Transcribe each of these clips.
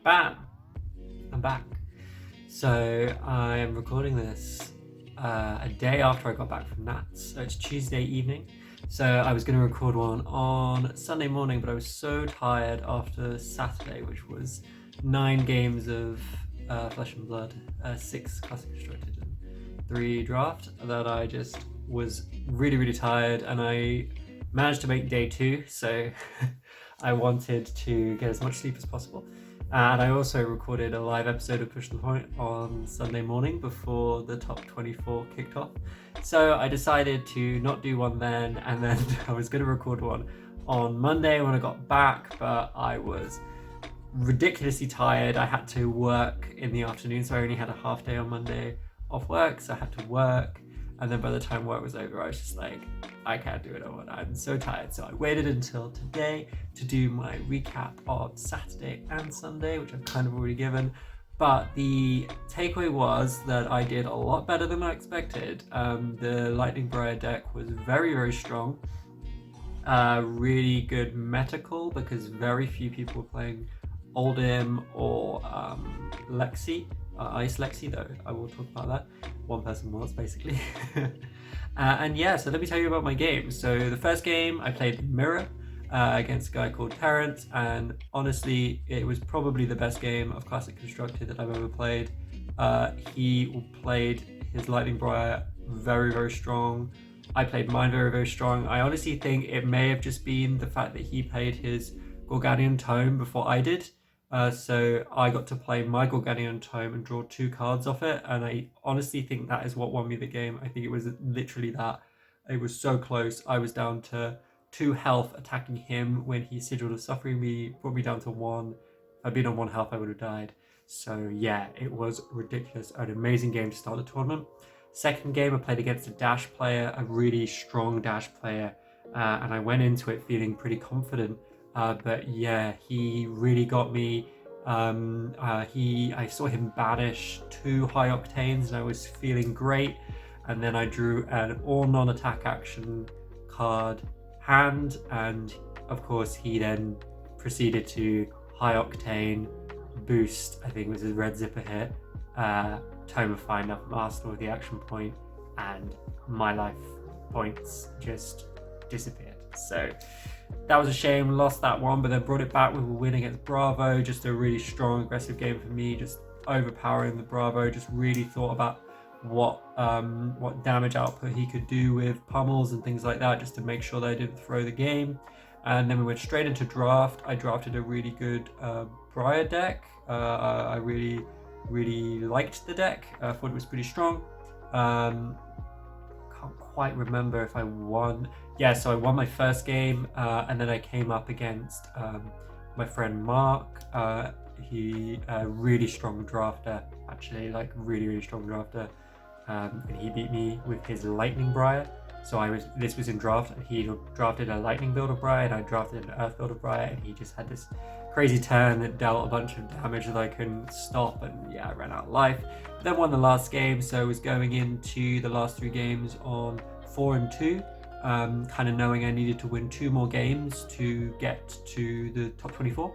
Bam! I'm back. So I am recording this a day after I got back from Nats. So it's Tuesday evening. So I was going to record one on Sunday morning, but I was so tired after Saturday, which was 9 games of Flesh and Blood, 6 Classic Constructed and 3 Draft, that I just was really tired, and I managed to make day 2, so I wanted to get as much sleep as possible. And I also recorded a live episode of Push the Point on Sunday morning before the top 24 kicked off. So I decided to not do one then, and then I was going to record one on Monday when I got back, but I was ridiculously tired. I had to work in the afternoon, so I only had a half day on Monday off work, so I had to work. And then by the time work was over, I was just like, I can't do it all. I'm so tired. So I waited until today to do my recap of Saturday and Sunday, which I've kind of already given. But the takeaway was that I did a lot better than I expected. The Lightning Briar deck was very strong. Really good meta call because very few people were playing Oldhim or Lexi. Ice Lexi, though I will talk about that. One person was basically. And yeah, so let me tell you about my game. So the first game I played Mirror against a guy called Terrence, and honestly it was probably the best game of Classic Constructed that I've ever played. He played his Lightning Briar very strong. I played mine very strong. I honestly think it may have just been the fact that he played his Gorganian Tome before I did. So I got to play my Gorganian Tome and draw 2 cards off it, and I honestly think that is what won me the game. I think it was literally that. It was so close. I was down to 2 health attacking him when he Sigil of Suffering me, brought me down to 1. If I'd been on 1 health, I would have died. So yeah, it was ridiculous. An amazing game to start the tournament. Second game, I played against a Dash player, a really strong Dash player, and I went into it feeling pretty confident. But yeah, he really got me. I saw him banish 2 high octanes and I was feeling great. And then I drew an all non-attack action card hand, and of course he then proceeded to high octane boost, I think it was a red zipper hit, Tome of Finder from Arsenal with the action point, and my life points just disappeared. So that was a shame, lost that one, but then brought it back with a win against Bravo. Just a really strong, aggressive game for me, just overpowering the Bravo. Just really thought about what damage output he could do with pummels and things like that, just to make sure that I didn't throw the game. And then we went straight into draft. I drafted a really good Briar deck. I really liked the deck. I thought it was pretty strong. Can't quite remember if I won. Yeah, so I won my first game, and then I came up against my friend Mark. He a really strong drafter, actually, like really strong drafter, and he beat me with his Lightning Briar. So this was in draft, and he drafted a Lightning build of Briar, and I drafted an Earth build of Briar, and he just had this crazy turn that dealt a bunch of damage that I couldn't stop, and yeah, I ran out of life. But then won the last game, so I was going into the last 3 games on 4-2. Kind of knowing I needed to win 2 more games to get to the top 24,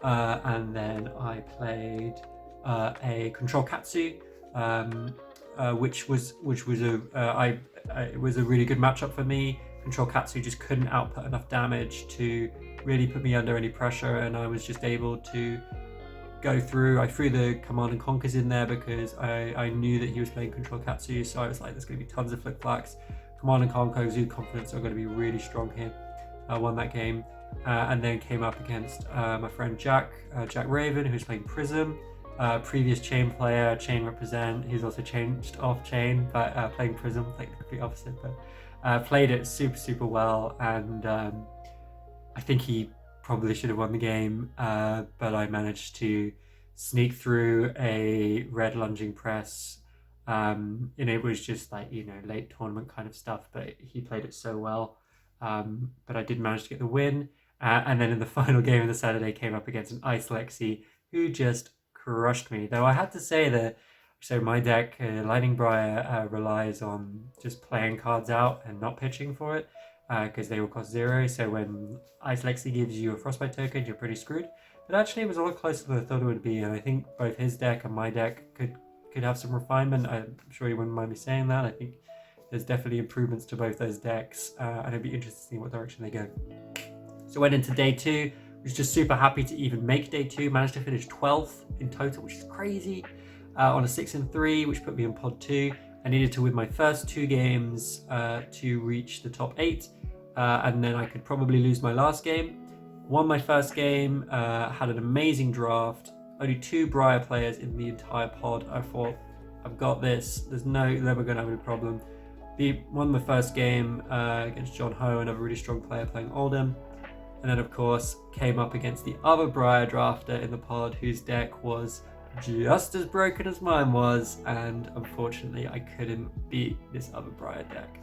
and then I played a Control Katsu, which was it was a really good matchup for me. Control Katsu just couldn't output enough damage to really put me under any pressure, and I was just able to go through. I threw the Command and Conquers in there because I knew that he was playing Control Katsu, so I was like, there's going to be tons of flick flacks. Command and Conquer, Exude Confidence are going to be really strong here. I won that game, and then came up against my friend Jack Raven, who's playing Prism. Previous Chain player, Chain represent. He's also changed off Chain, but playing Prism, like the complete opposite. But played it super well, and I think he probably should have won the game, but I managed to sneak through a red lunging press. And it was just like, late tournament kind of stuff, but he played it so well. But I did manage to get the win. And then in the final game of the Saturday, came up against an Ice Lexi who just crushed me. Though I had to say that, so my deck, Lightning Briar, relies on just playing cards out and not pitching for it, because they will cost 0. So when Ice Lexi gives you a Frostbite token, you're pretty screwed. but actually it was a lot closer than I thought it would be, and I think both his deck and my deck could have some refinement. I'm sure you wouldn't mind me saying that. I think there's definitely improvements to both those decks, and it'd be interesting to see what direction they go. So went into day 2, was just super happy to even make day 2, managed to finish 12th in total, which is crazy, on a 6-3, which put me in pod 2. I needed to win my first 2 games to reach the top 8, and then I could probably lose my last game. Won my first game, had an amazing draft, only 2 Briar players in the entire pod. I thought, I've got this, there's never going to have any problem. Won my first game against John Ho, another really strong player playing Oldham. And then, of course, came up against the other Briar drafter in the pod, whose deck was just as broken as mine was, and unfortunately I couldn't beat this other Briar deck.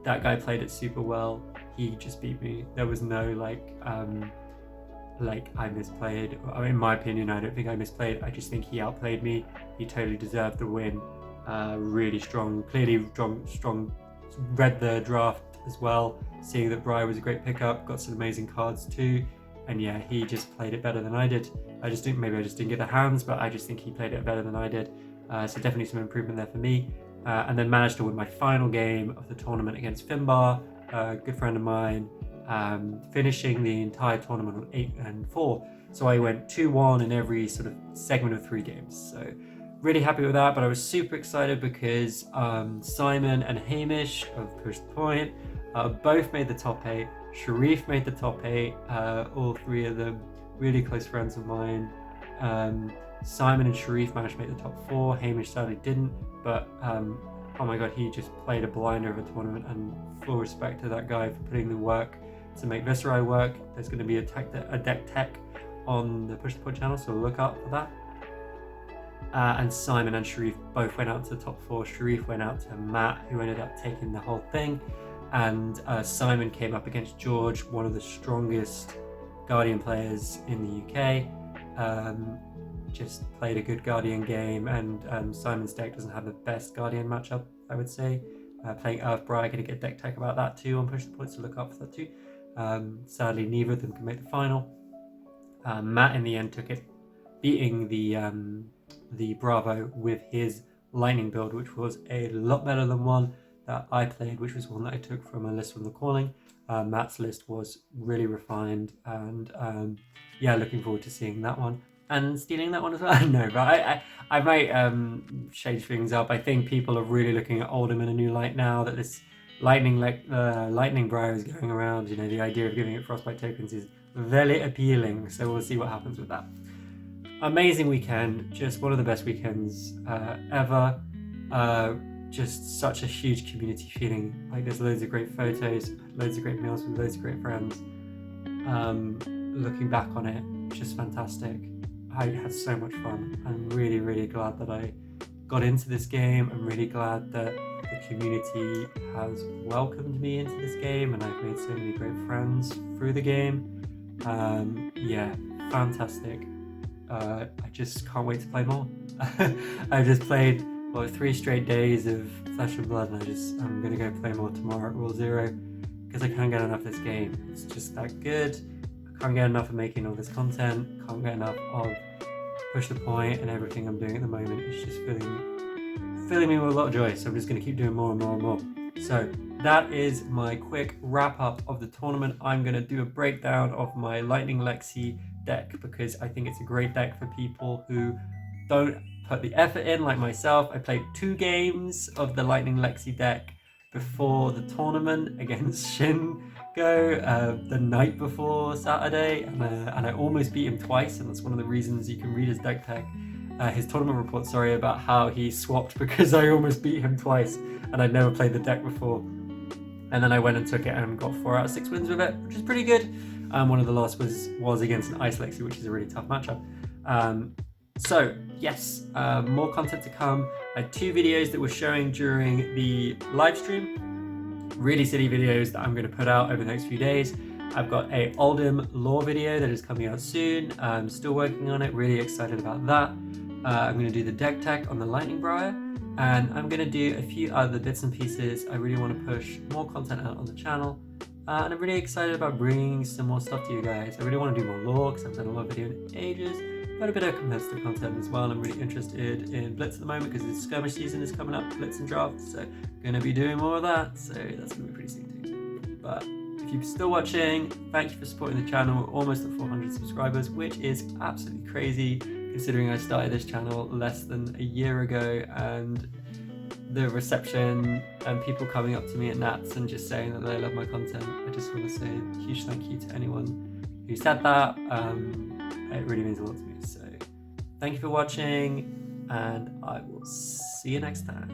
That guy played it super well. He just beat me. There was no I misplayed. In my opinion, I don't think I misplayed. I just think he outplayed me. He totally deserved the win. Really strong, clearly strong. Read the draft as well, seeing that Briar was a great pickup, got some amazing cards too, and yeah, he just played it better than I did. Maybe I just didn't get the hands, but I just think he played it better than I did. So definitely some improvement there for me. And then managed to win my final game of the tournament against Finbar, a good friend of mine, finishing the entire tournament on 8-4. So I went 2-1 in every sort of segment of 3 games. So really happy with that, but I was super excited because Simon and Hamish of Push the Point both made the top 8. Sharif made the top 8, all 3 of them really close friends of mine. Simon and Sharif managed to make the top 4. Hamish sadly didn't, but oh my god, he just played a blinder of a tournament, and full respect to that guy for putting the work to make Viserai work. There's going to be a deck tech on the Push the Point channel, so look out for that. And Simon and Sharif both went out to the top 4. Sharif went out to Matt, who ended up taking the whole thing, and Simon came up against George, one of the strongest Guardian players in the UK. Just played a good Guardian game, and Simon's deck doesn't have the best Guardian matchup, I would say. Playing Earth Briar, going to get deck tech about that too on Push the Point, so look out for that too. Sadly, neither of them can make the final. Matt in the end took it, beating the Bravo with his Lightning build, which was a lot better than one that I played, which was one that I took from a list from the Calling. Matt's list was really refined, and yeah, looking forward to seeing that one and stealing that one as well. No, but I might change things up. I think people are really looking at Oldham in a new light now that this Lightning Briar is going around. You know, the idea of giving it Frostbite tokens is very appealing, so we'll see what happens with that. Amazing weekend, just one of the best weekends ever. Just such a huge community feeling. Like, there's loads of great photos, loads of great meals with loads of great friends. Looking back on it, just fantastic. I had so much fun. I'm really, really glad that I got into this game. I'm really glad that the community has welcomed me into this game, and I've made so many great friends through the game. Yeah, fantastic. I just can't wait to play more. I just played 3 straight days of Flesh and Blood, and I'm gonna go play more tomorrow at Rule 0 because I can't get enough of this game. It's just that good. I can't get enough of making all this content. Can't get enough of Push the Point and everything I'm doing at the moment. It's just filling me with a lot of joy. So I'm just gonna keep doing more and more and more. So that is my quick wrap up of the tournament. I'm gonna do a breakdown of my Lightning Lexi deck because I think it's a great deck for people who don't put the effort in like myself. I played 2 games of the Lightning Lexi deck before the tournament against Shingo the night before Saturday, and I almost beat him twice, and that's one of the reasons you can read his deck tech, his tournament report, about how he swapped because I almost beat him twice and I'd never played the deck before. And then I went and took it and got 4 out of 6 wins with it, which is pretty good. One of the last was against an Ice Lexi, which is a really tough matchup. So yes, more content to come. I had 2 videos that were showing during the live stream, really silly videos that I'm going to put out over the next few days. I've got a Oldham lore video that is coming out soon. I'm still working on it, really excited about that. I'm going to do the deck tech on the Lightning Briar, and I'm going to do a few other bits and pieces. I really want to push more content out on the channel. And I'm really excited about bringing some more stuff to you guys. I really want to do more lore because I've done a lot of video in ages, but a bit of competitive content as well. I'm really interested in Blitz at the moment because the skirmish season is coming up, Blitz and Draft, so going to be doing more of that, so that's going to be pretty sick too. But if you're still watching, thank you for supporting the channel. We're almost at 400 subscribers, which is absolutely crazy considering I started this channel less than a year ago, and the reception and people coming up to me at Nats and just saying that they love my content. I just want to say a huge thank you to anyone who said that. It really means a lot to me. So thank you for watching, and I will see you next time.